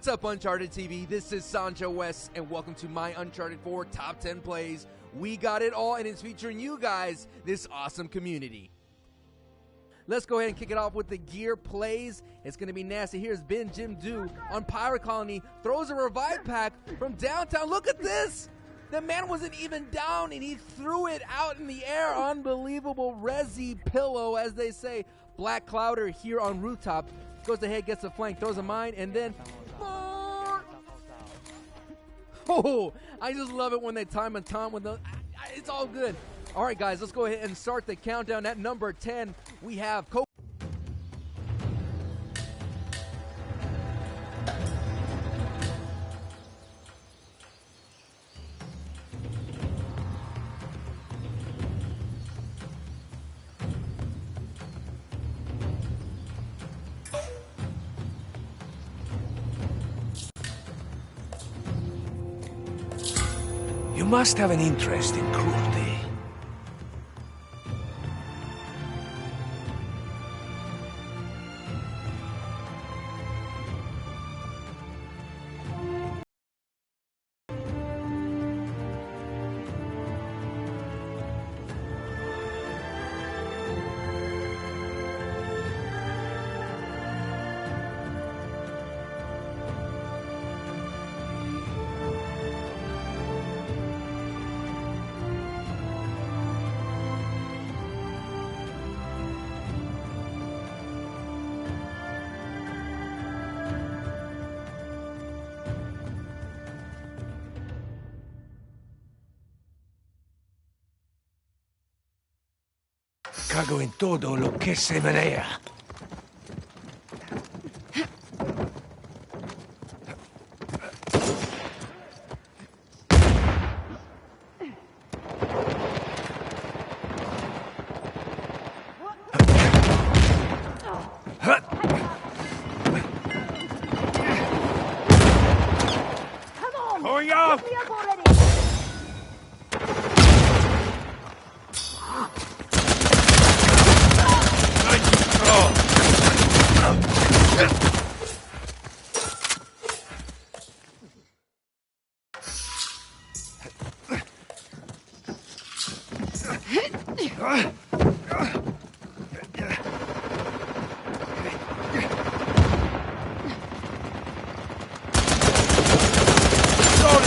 What's up, Uncharted TV? This is Sancho West, and welcome to my Uncharted 4 Top 10 Plays. We got it all, and it's featuring you guys, this awesome community. Let's go ahead and kick it off with the gear plays. It's going to be nasty. Here's Ben Jim Do on Pirate Colony. Throws a revive pack from downtown. Look at this. The man wasn't even down, and he threw it out in the air. Unbelievable resi pillow, as they say. Black Clouder here on rooftop. Goes ahead, gets a flank, throws a mine, and then... Oh, I just love it when they time a tom with the... It's all good. All right, guys, let's go ahead and start the countdown. At number 10, we have... You must have an interest in cruelty. Cago en todo lo que se menea. Going up!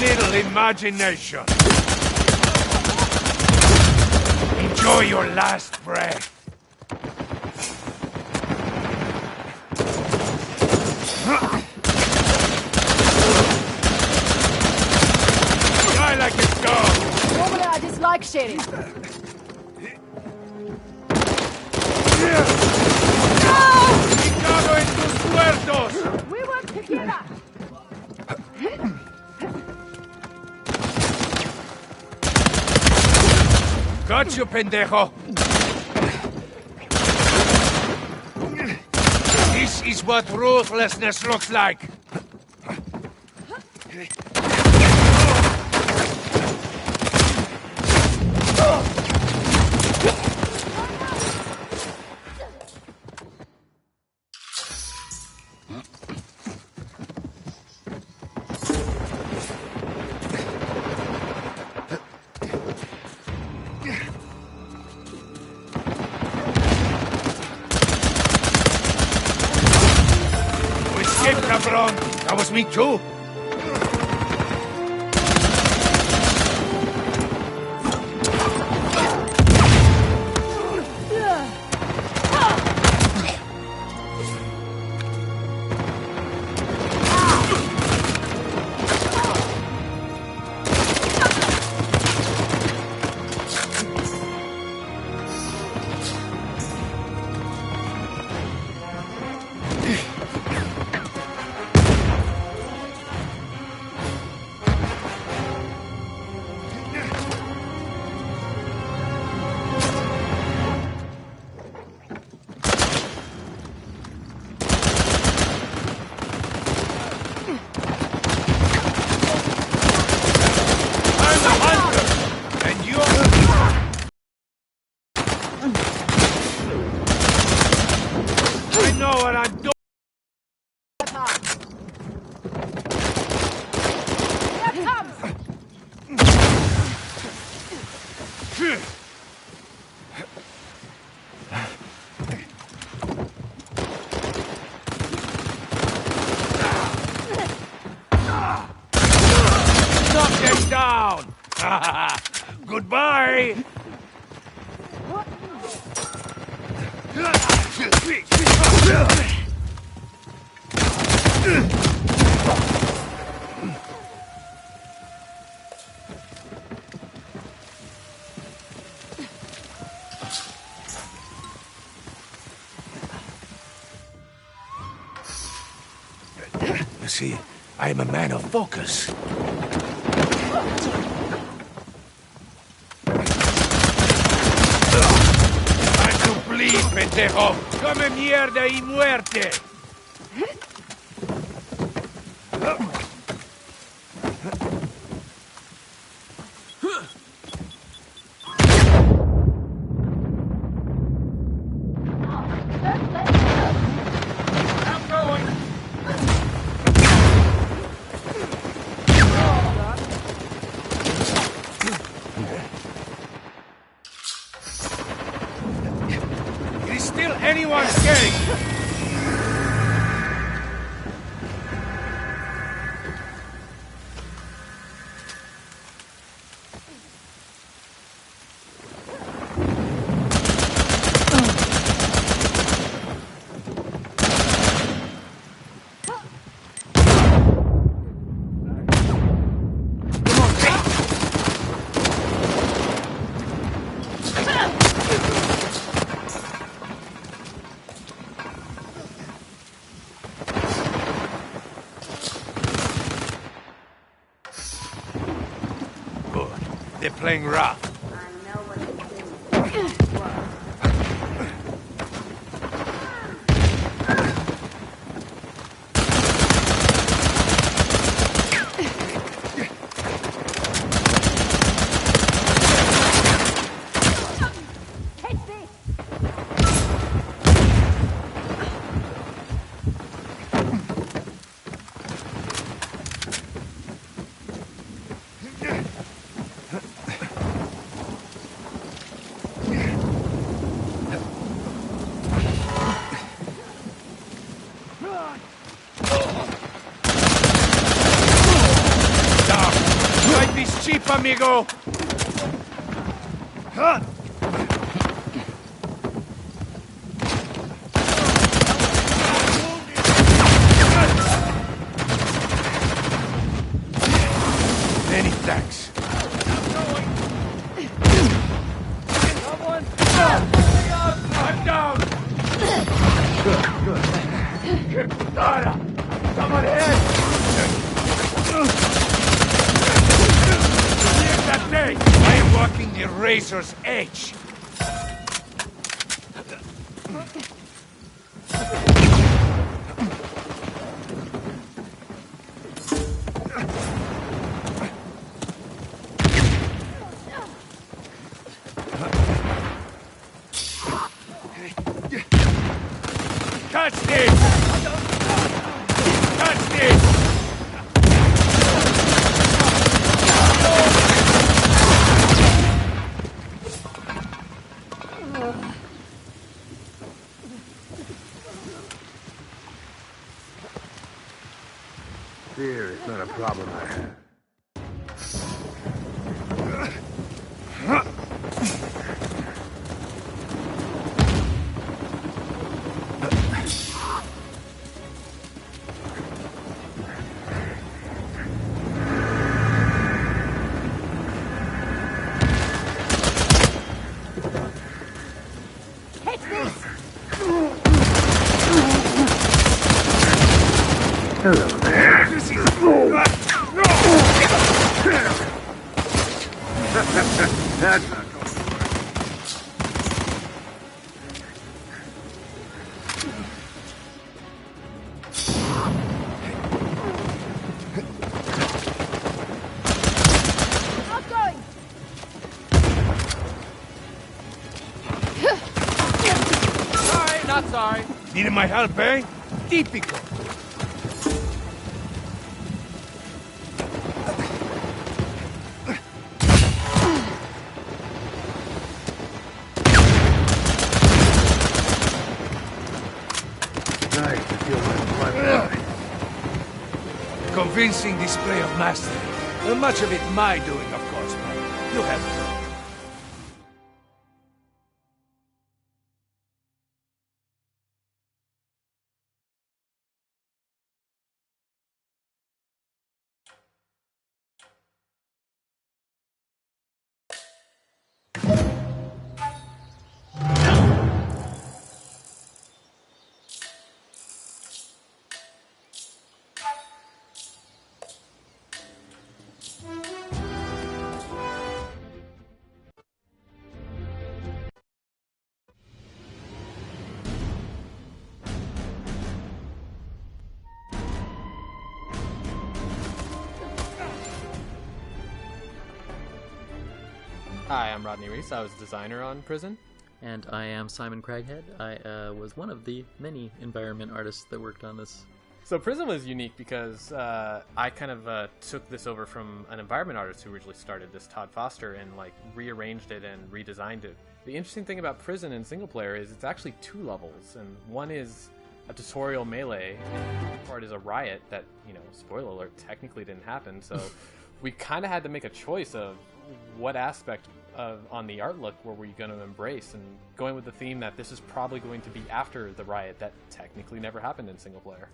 Little imagination. Enjoy your last breath. Die like a dog. Normally I dislike sharing. Cago en tus muertos. We work together. Got you, pendejo! This is what ruthlessness looks like! Cabron! That was me too! I know what I'm doing. down! Goodbye! You see, I am a man of focus. Pendejo! ¡Come mierda y muerte! I'm going! Still anyone scaring? They're playing rough. Cheap, amigo! Many thanks. I'm down! Good. Someone hit! I am walking the razor's edge. Catch this! Catch this! Fear is not a problem I have. Hello there. That's not going to work. I'm going. Sorry, not sorry. Needed my help, eh? Typical. Nice to feel my blood. Convincing display of mastery. Much of it my doing, of course, but you have... Hi, I'm Rodney Reese. I was a designer on Prison. And I am Simon Craghead. I was one of the many environment artists that worked on this. So Prison was unique because I kind of took this over from an environment artist who originally started this, Todd Foster, and like rearranged it and redesigned it. The interesting thing about Prison in single player is it's actually 2 levels, and one is a tutorial melee, and part is a riot that, you know, spoiler alert, technically didn't happen. So we kind of had to make a choice of what aspect on the art look were we going to embrace, and going with the theme that this is probably going to be after the riot that technically never happened in single player.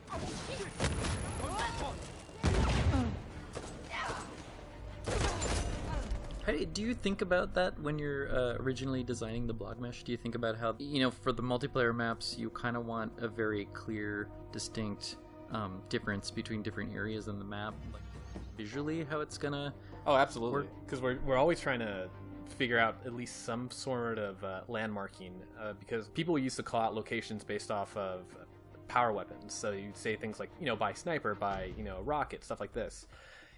Do you think about that when you're originally designing the block mesh? Do you think about how, you know, for the multiplayer maps, you kind of want a very clear, distinct difference between different areas in the map, like visually how it's gonna... Oh, absolutely. Because we're always trying to figure out at least some sort of landmarking, because people used to call out locations based off of power weapons. So you'd say things like, you know, by sniper, by, you know, rocket, stuff like this.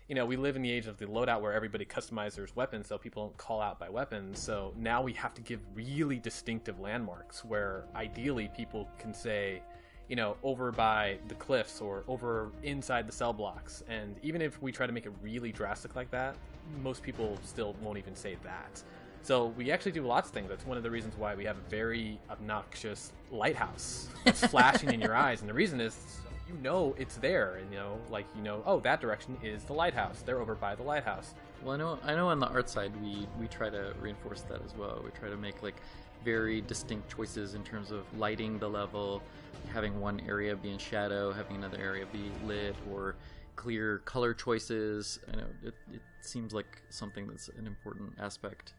You know, we live in the age of the loadout where everybody customizes their weapons, so people don't call out by weapons. So now we have to give really distinctive landmarks where ideally people can say, you know, over by the cliffs or over inside the cell blocks. And even if we try to make it really drastic like that, most people still won't even say that. So we actually do lots of things. That's one of the reasons why we have a very obnoxious lighthouse that's flashing in your eyes. And the reason is, you know, it's there, and, you know, like, you know, oh, that direction is the lighthouse. They're over by the lighthouse. Well, I know on the art side we try to reinforce that as well. We try to make like very distinct choices in terms of lighting the level, having one area be in shadow, having another area be lit, or clear color choices. I know it seems like something that's an important aspect.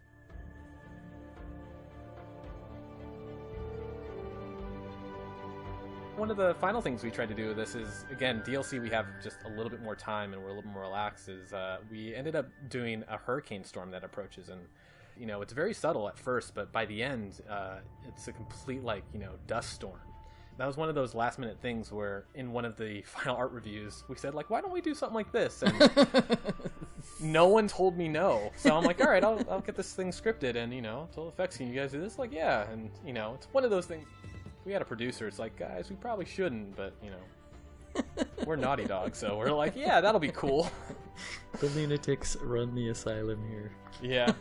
One of the final things we tried to do with this is, again, DLC, we have just a little bit more time and we're a little bit more relaxed, is we ended up doing a hurricane storm that approaches, and, you know, it's very subtle at first, but by the end, it's a complete, like, you know, dust storm. That was one of those last minute things where in one of the final art reviews, we said, like, why don't we do something like this? And no one told me no. So I'm like, all right, I'll get this thing scripted, and, you know, told effects, can you guys do this? Like, yeah. And, you know, it's one of those things. We had a producer, it's like, guys, we probably shouldn't, but, you know, we're Naughty Dog, so we're like, yeah, that'll be cool. The lunatics run the asylum here. Yeah.